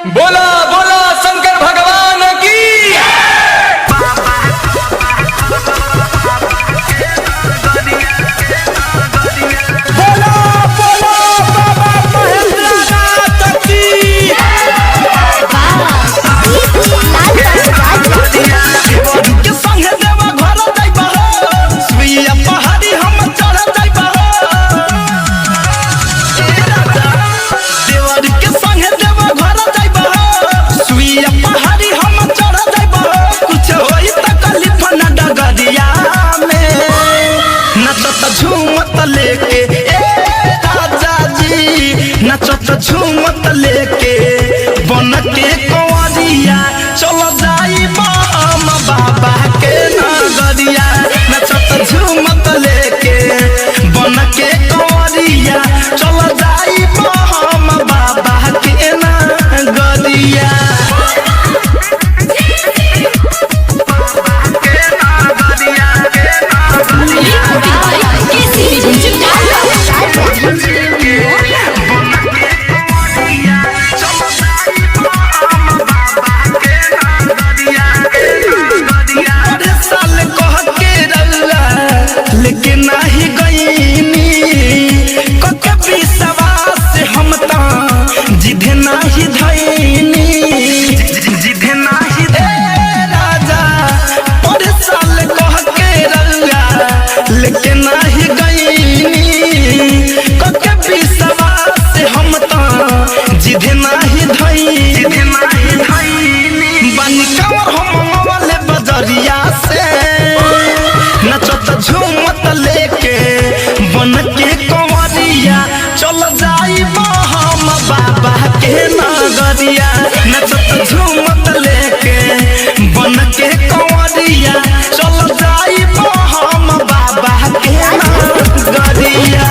बोला बोला शंकर भगवान की। बोला बोला बाबा महेंद्रनाथ की। के संगे देवा घर जाइबा हो, सुइया पहाड़ी हम चढ़ जाइबा हो। देवर के संगे देवा घर जाइबा हो, सुइया पहाड़ी हम चढ़ जाइबा हो। कुछ होई त कलिफ न डगरिया में, नचत झूमत लेके राजा जी, नचत झूमत लेके बन के कंवरिया चल जाइबा हम बाबा के नगरिया। नचत झूमत लेके बन के कंवरिया चल जाइबा हम बाबा के नगरिया। लेकिन नाही गईनी कभी विश्वास हम त जिधे नाही धईनी, जिधे नाही राजा पर साल कह के रउआ, लेकिन नाही गईनी कभी विश्वास हम त जिधे नाही धईनी। बनी कंवर हम वाले बजरिया से, नचत झूमत लेके बन के कंवरिया चल जाइबा हम बाबा के नगरिया। नचत झूमत लेके बन के कंवरिया चल जाइबा हम बाबा के नगरिया।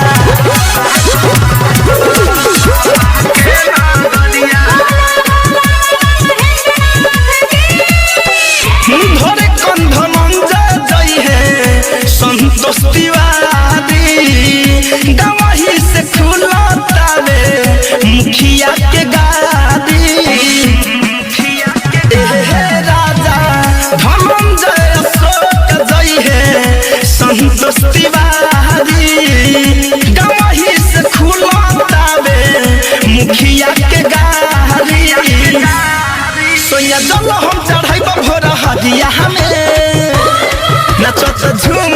धरे कंध मंजा जई है संतोष तिवारी, गवाही से खुलतावे मुखिया के गादी। राजा धनंजय अशोक जई है संतोष तिवारी, गवाही से खुलतावे मुखिया के गादी। सोया जल हम चढ़ाइबा भोर हदिया हमें, नचत झूम